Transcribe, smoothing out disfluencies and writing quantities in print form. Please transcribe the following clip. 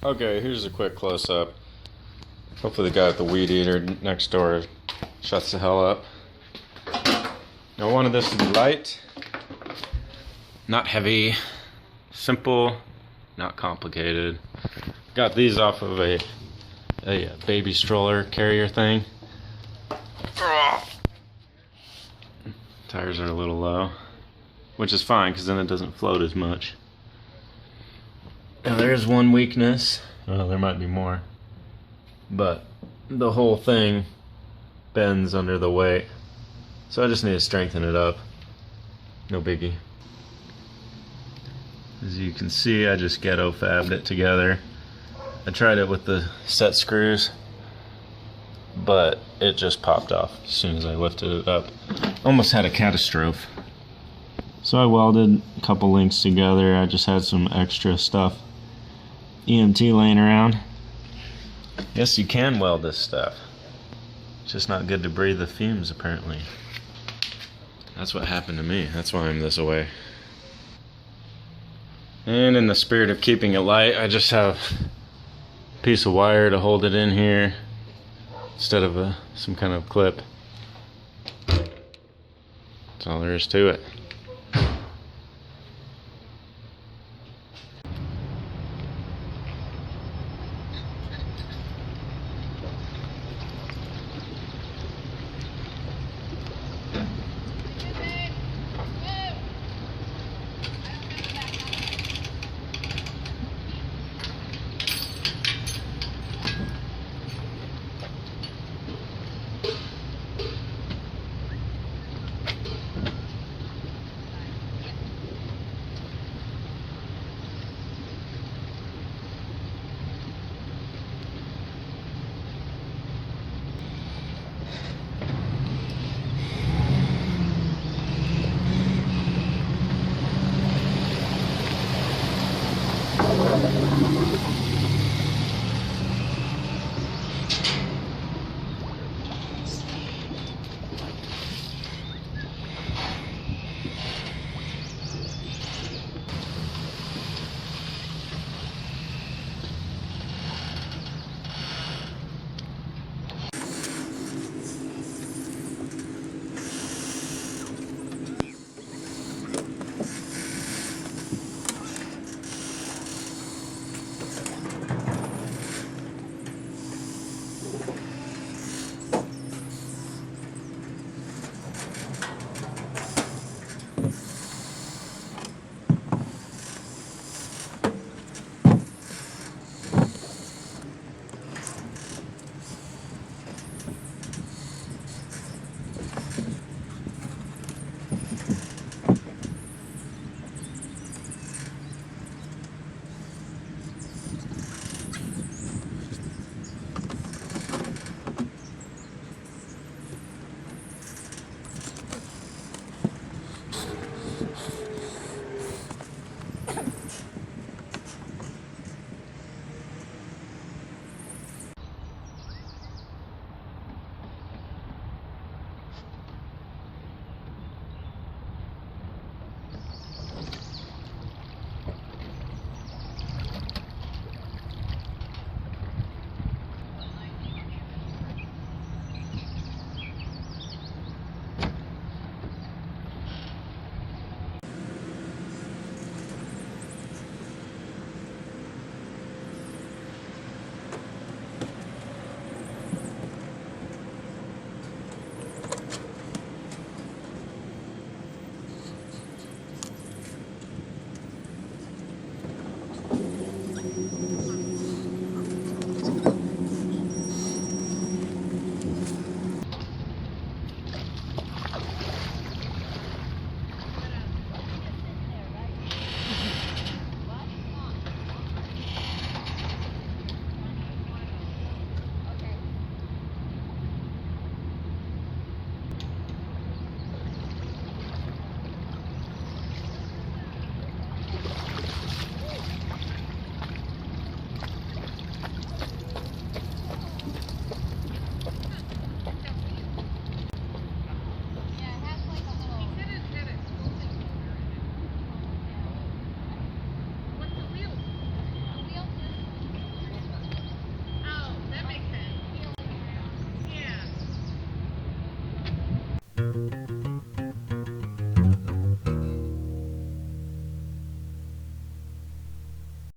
Okay, here's a quick close-up. Hopefully the guy at the weed eater next door shuts the hell up. I wanted this to be light, not heavy, simple, not complicated. Got these off of a baby stroller carrier thing. Tires are a little low, which is fine because then it doesn't float as much. Now there's one weakness. Well, there might be more, but the whole thing bends under the weight, so I just need to strengthen it up. No biggie. As you can see, I just ghetto fabbed it together. I tried it with the set screws, but it just popped off as soon as I lifted it up. Almost had a catastrophe. So I welded a couple links together. I just had some extra stuff, EMT, laying around. Yes, you can weld this stuff. It's just not good to breathe the fumes, apparently. That's what happened to me. That's why I'm this way. And in the spirit of keeping it light, I just have a piece of wire to hold it in here instead of some kind of clip. That's all there is to it. it.